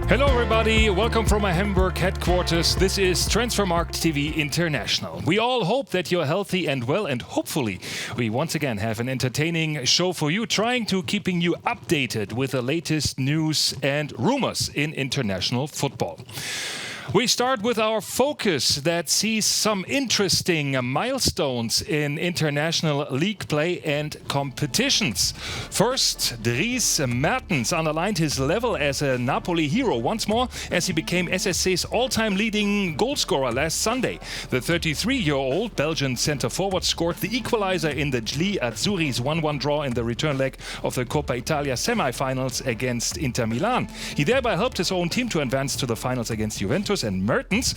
Hello everybody, welcome from my Hamburg headquarters. This is Transfermarkt TV International. We all hope that you're healthy and well, and hopefully we once again have an entertaining show for you, trying to keeping you updated with the latest news and rumors in international football. We start with our focus that sees some interesting milestones in international league play and competitions. First, Dries Mertens underlined his level as a Napoli hero once more as he became SSC's all-time leading goalscorer last Sunday. The 33-year-old Belgian centre-forward scored the equalizer in the Gli Azzurri's 1-1 draw in the return leg of the Coppa Italia semi-finals against Inter Milan. He thereby helped his own team to advance to the finals against Juventus, and Mertens,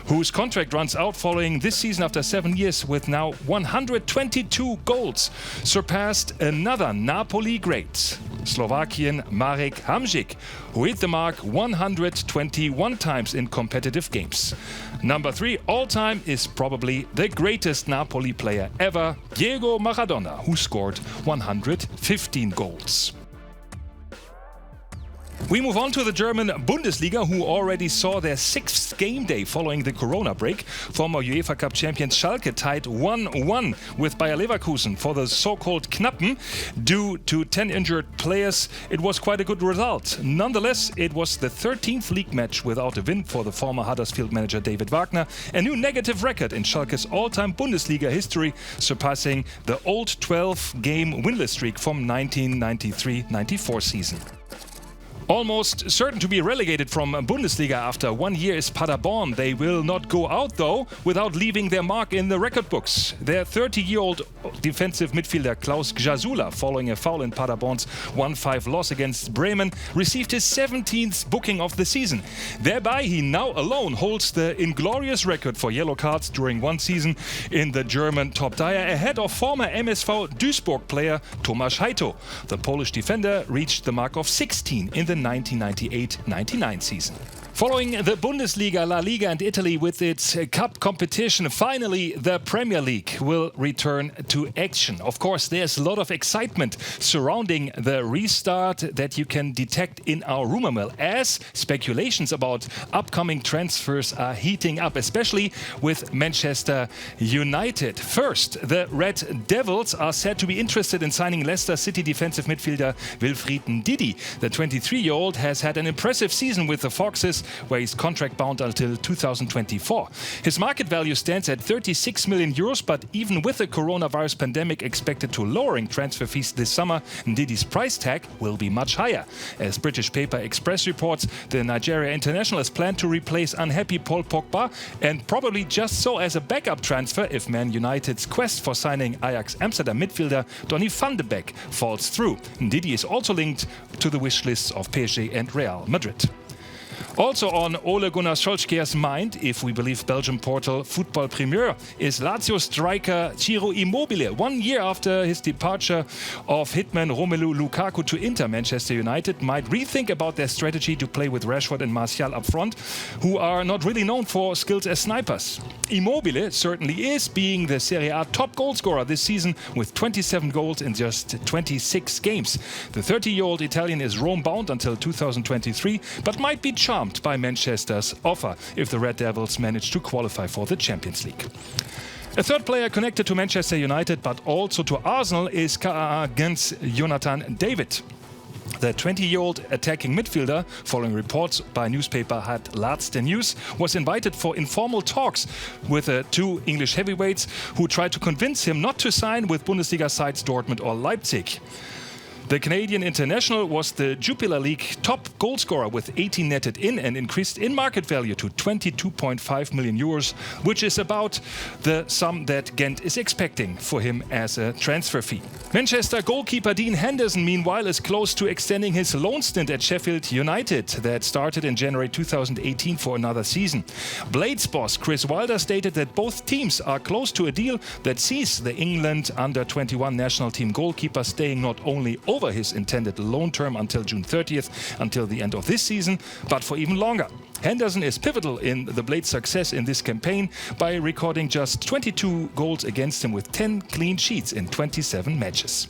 whose contract runs out following this season after 7 years with now 122 goals, surpassed another Napoli great, Slovakian Marek Hamšík, who hit the mark 121 times in competitive games. Number 3 all-time is probably the greatest Napoli player ever, Diego Maradona, who scored 115 goals. We move on to the German Bundesliga, who already saw their 6th game day following the Corona break. Former UEFA Cup champions Schalke tied 1-1 with Bayer Leverkusen for the so-called Knappen. Due to 10 injured players, it was quite a good result. Nonetheless, it was the 13th league match without a win for the former Huddersfield manager David Wagner, a new negative record in Schalke's all-time Bundesliga history, surpassing the old 12-game winless streak from 1993-94 season. Almost certain to be relegated from Bundesliga after 1 year is Paderborn. They will not go out, though, without leaving their mark in the record books. Their 30-year-old defensive midfielder Klaus Jasula, following a foul in Paderborn's 1-5 loss against Bremen, received his 17th booking of the season. Thereby, he now alone holds the inglorious record for yellow cards during one season in the German top tier, ahead of former MSV Duisburg player Tomasz Hajto. The Polish defender reached the mark of 16 in the 1998-99 season. Following the Bundesliga, La Liga and Italy with its cup competition, finally the Premier League will return to action. Of course, there's a lot of excitement surrounding the restart that you can detect in our rumor mill, as speculations about upcoming transfers are heating up, especially with Manchester United. First, the Red Devils are said to be interested in signing Leicester City defensive midfielder Wilfried Ndidi. The 23-year-old has had an impressive season with the Foxes, where he's contract bound until 2024. His market value stands at 36 million euros, but even with the coronavirus pandemic expected to lowering transfer fees this summer, Ndidi's price tag will be much higher. As British paper Express reports, the Nigeria international is planned to replace unhappy Paul Pogba, and probably just so as a backup transfer if Man United's quest for signing Ajax Amsterdam midfielder Donny van de Beek falls through. Ndidi is also linked to the wish lists of PSG and Real Madrid. Also on Ole Gunnar Solskjaer's mind, if we believe Belgian portal Football Premier, is Lazio striker Ciro Immobile. 1 year after his departure of hitman Romelu Lukaku to Inter, Manchester United might rethink about their strategy to play with Rashford and Martial up front, who are not really known for skills as snipers. Immobile certainly is, being the Serie A top goalscorer this season with 27 goals in just 26 games. The 30-year-old Italian is Rome-bound until 2023, but might be charmed by Manchester's offer if the Red Devils manage to qualify for the Champions League. A third player connected to Manchester United but also to Arsenal is KA's Jonathan David. The 20-year-old attacking midfielder, following reports by newspaper Het Laatste Nieuws, was invited for informal talks with the two English heavyweights who tried to convince him not to sign with Bundesliga sides Dortmund or Leipzig. The Canadian international was the Jupiler League top goalscorer with 18 netted in and increased in market value to 22.5 million euros, which is about the sum that Ghent is expecting for him as a transfer fee. Manchester goalkeeper Dean Henderson, meanwhile, is close to extending his loan stint at Sheffield United that started in January 2018 for another season. Blades boss Chris Wilder stated that both teams are close to a deal that sees the England under-21 national team goalkeeper staying not only over his intended loan term until June 30th, until the end of this season, but for even longer. Henderson is pivotal in the Blades' success in this campaign by recording just 22 goals against him with 10 clean sheets in 27 matches.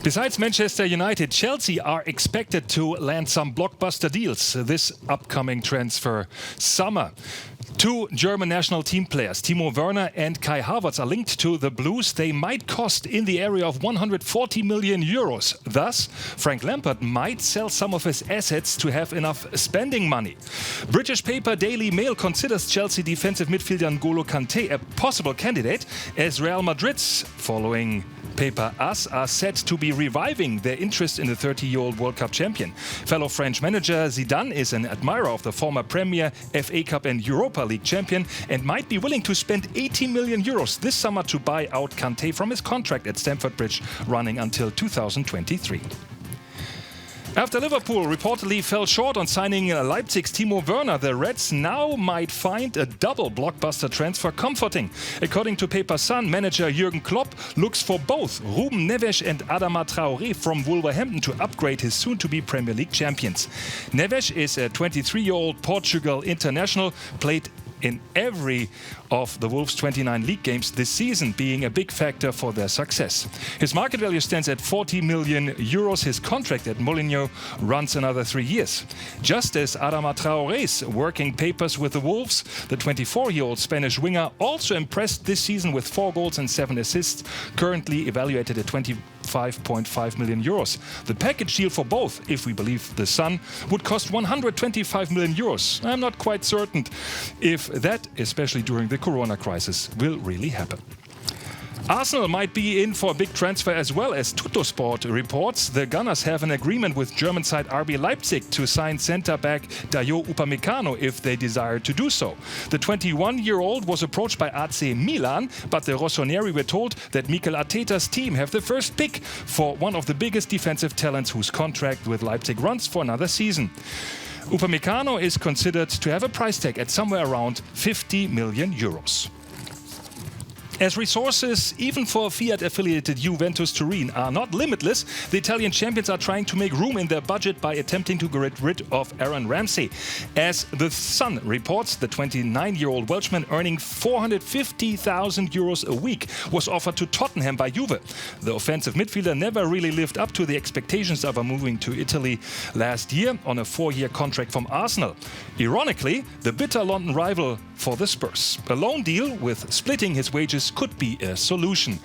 Besides Manchester United, Chelsea are expected to land some blockbuster deals this upcoming transfer summer. Two German national team players, Timo Werner and Kai Havertz, are linked to the Blues. They might cost in the area of 140 million euros. Thus, Frank Lampard might sell some of his assets to have enough spending money. British paper Daily Mail considers Chelsea defensive midfielder N'Golo Kanté a possible candidate, as Real Madrid's, following paper AS, are said to be reviving their interest in the 30-year-old World Cup champion. Fellow French manager Zidane is an admirer of the former Premier, FA Cup and Europa League champion and might be willing to spend 80 million euros this summer to buy out Kanté from his contract at Stamford Bridge running until 2023. After Liverpool reportedly fell short on signing Leipzig's Timo Werner, the Reds now might find a double blockbuster transfer comforting. According to Paper Sun, manager Jürgen Klopp looks for both Ruben Neves and Adama Traoré from Wolverhampton to upgrade his soon-to-be Premier League champions. Neves is a 23-year-old Portugal international, played in every of the Wolves' 29 league games this season, being a big factor for their success. His market value stands at 40 million euros. His contract at Molineux runs another 3 years. Just as Adama Traoré's working papers with the Wolves, the 24-year-old Spanish winger also impressed this season with 4 goals and 7 assists, currently evaluated at 25.5 million euros. The package deal for both, if we believe The Sun, would cost 125 million euros. I'm not quite certain if that, especially during the Corona crisis, will really happen. Arsenal might be in for a big transfer as well, as Tuttosport reports. The Gunners have an agreement with German side RB Leipzig to sign centre-back Dayot Upamecano if they desire to do so. The 21-year-old was approached by AC Milan, but the Rossoneri were told that Mikel Arteta's team have the first pick for one of the biggest defensive talents whose contract with Leipzig runs for another season. Upamecano is considered to have a price tag at somewhere around 50 million euros. As resources, even for Fiat-affiliated Juventus Turin, are not limitless, the Italian champions are trying to make room in their budget by attempting to get rid of Aaron Ramsey. As The Sun reports, the 29-year-old Welshman, earning 450,000 euros a week, was offered to Tottenham by Juve. The offensive midfielder never really lived up to the expectations of moving to Italy last year on a 4-year contract from Arsenal. Ironically, the bitter London rival for the Spurs. A loan deal with splitting his wages could be a solution.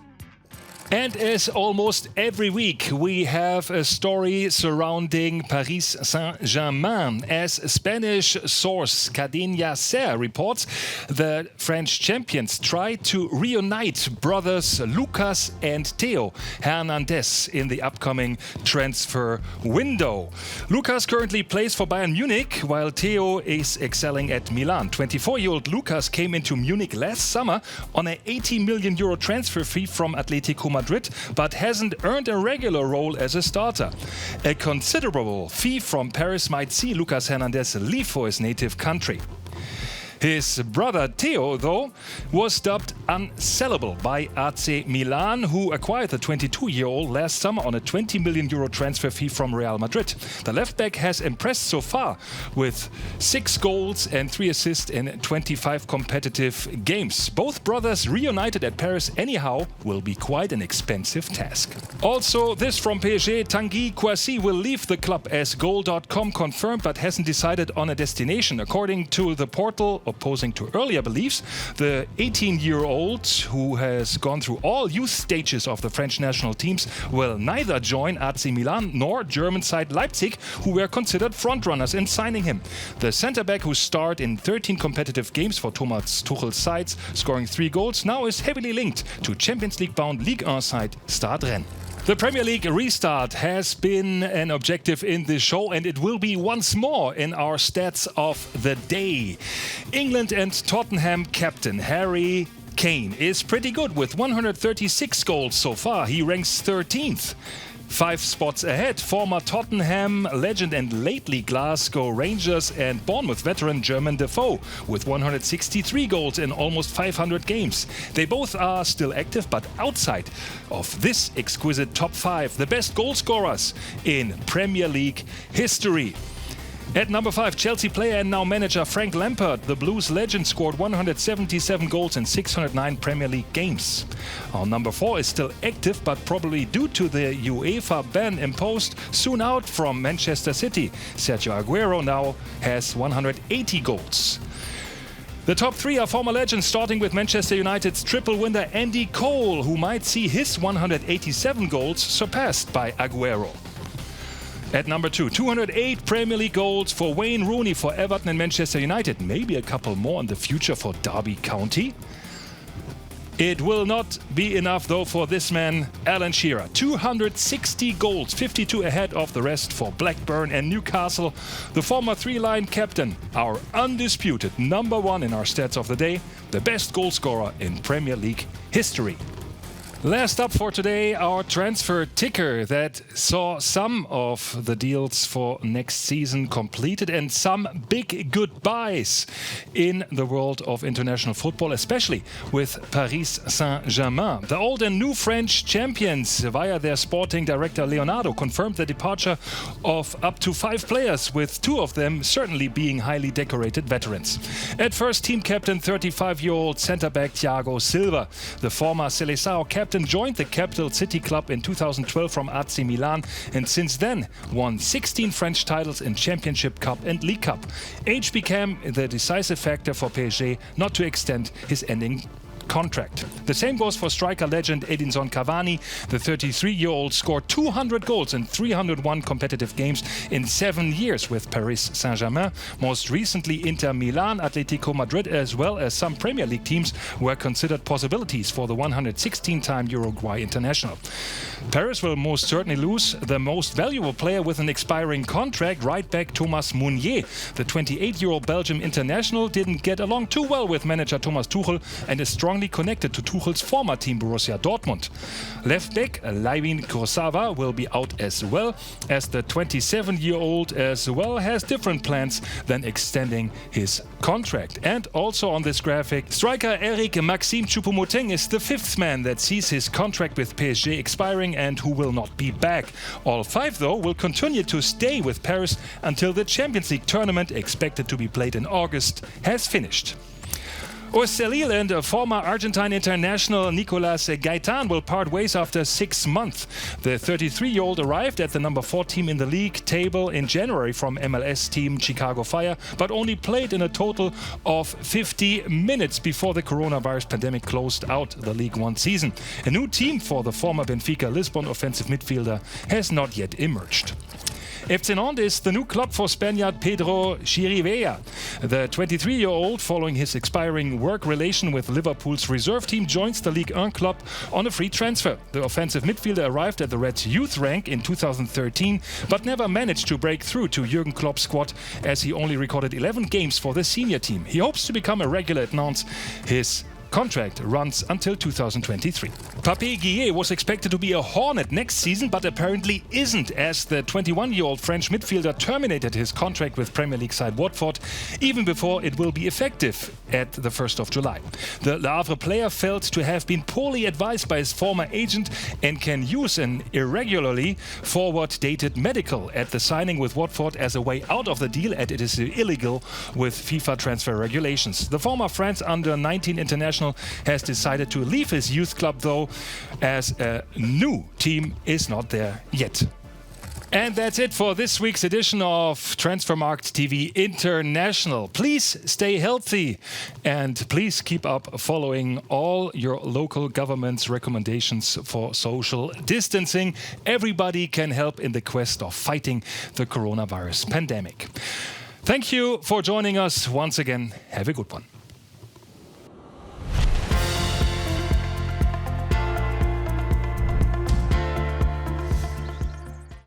And as almost every week, we have a story surrounding Paris Saint-Germain. As Spanish source Cadena Ser reports, the French champions try to reunite brothers Lucas and Theo Hernandez in the upcoming transfer window. Lucas currently plays for Bayern Munich, while Theo is excelling at Milan. 24-year-old Lucas came into Munich last summer on an 80 million euro transfer fee from Atletico Madrid, but hasn't earned a regular role as a starter. A considerable fee from Paris might see Lucas Hernandez leave for his native country. His brother Theo, though, was dubbed unsellable by AC Milan, who acquired the 22-year-old last summer on a 20 million euro transfer fee from Real Madrid. The left-back has impressed so far with 6 goals and 3 assists in 25 competitive games. Both brothers reunited at Paris anyhow will be quite an expensive task. Also, this from PSG, Tanguy Kouassi will leave the club, as Goal.com confirmed, but hasn't decided on a destination. According to the portal, opposing to earlier beliefs, the 18-year-old, who has gone through all youth stages of the French national teams, will neither join AC Milan nor German side Leipzig, who were considered frontrunners in signing him. The centre-back, who starred in 13 competitive games for Thomas Tuchel's sides, scoring 3 goals, now is heavily linked to Champions League-bound Ligue 1 side Stade Rennes. The Premier League restart has been an objective in this show, and it will be once more in our stats of the day. England and Tottenham captain Harry Kane is pretty good with 136 goals so far. He ranks 13th. 5 spots ahead, former Tottenham legend and lately Glasgow Rangers and Bournemouth veteran Jermaine Defoe with 163 goals in almost 500 games. They both are still active, but outside of this exquisite top 5, the best goal scorers in Premier League history. At number 5, Chelsea player and now manager Frank Lampard. The Blues legend scored 177 goals in 609 Premier League games. Our number 4 is still active, but probably due to the UEFA ban imposed, soon out from Manchester City. Sergio Aguero now has 180 goals. The top 3 are former legends, starting with Manchester United's triple winner Andy Cole, who might see his 187 goals surpassed by Aguero. At number 2, 208 Premier League goals for Wayne Rooney for Everton and Manchester United. Maybe a couple more in the future for Derby County. It will not be enough though for this man, Alan Shearer. 260 goals, 52 ahead of the rest for Blackburn and Newcastle. The former three-line captain, our undisputed number 1 in our stats of the day, the best goal scorer in Premier League history. Last up for today, our transfer ticker that saw some of the deals for next season completed and some big goodbyes in the world of international football, especially with Paris Saint-Germain. The old and new French champions, via their sporting director Leonardo, confirmed the departure of up to 5 players, with 2 of them certainly being highly decorated veterans. At first, team captain 35-year-old centre-back Thiago Silva. The former Seleção captain joined the capital city club in 2012 from AC Milan and since then won 16 French titles in Championship Cup and League Cup. Age became the decisive factor for PSG not to extend his ending contract. The same goes for striker legend Edinson Cavani. The 33-year-old scored 200 goals in 301 competitive games in 7 years with Paris Saint-Germain. Most recently, Inter Milan, Atletico Madrid, as well as some Premier League teams were considered possibilities for the 116-time Uruguay international. Paris will most certainly lose the most valuable player with an expiring contract, right back Thomas Meunier. The 28-year-old Belgium international didn't get along too well with manager Thomas Tuchel and is strongly connected to Tuchel's former team Borussia Dortmund. Left back Layvin Kurzawa will be out as well, as the 27-year-old as well has different plans than extending his contract. And also on this graphic, striker Eric Maxime Choupo-Moting is the 5th man that sees his contract with PSG expiring and who will not be back. All 5 though will continue to stay with Paris until the Champions League tournament, expected to be played in August, has finished. Unsellable and former Argentine international Nicolas Gaitan will part ways after 6 months. The 33-year-old arrived at the number 4 team in the league table in January from MLS team Chicago Fire, but only played in a total of 50 minutes before the coronavirus pandemic closed out the League One season. A new team for the former Benfica Lisbon offensive midfielder has not yet emerged. FC Nantes is the new club for Spaniard Pedro Chirivella. The 23-year-old, following his expiring work relation with Liverpool's reserve team, joins the Ligue 1 club on a free transfer. The offensive midfielder arrived at the Reds' youth rank in 2013, but never managed to break through to Jurgen Klopp's squad, as he only recorded 11 games for the senior team. He hopes to become a regular at Nantes. His contract runs until 2023. Pape Gueye was expected to be a Hornet next season, but apparently isn't, as the 21-year-old French midfielder terminated his contract with Premier League side Watford even before it will be effective at the 1st of July. The Le Havre player felt to have been poorly advised by his former agent and can use an irregularly forward-dated medical at the signing with Watford as a way out of the deal, as it is illegal with FIFA transfer regulations. The former France under-19 international has decided to leave his youth club though, as a new team is not there yet. And that's it for this week's edition of Transfermarkt TV International. Please stay healthy and please keep up following all your local government's recommendations for social distancing. Everybody can help in the quest of fighting the coronavirus pandemic. Thank you for joining us once again. Have a good one.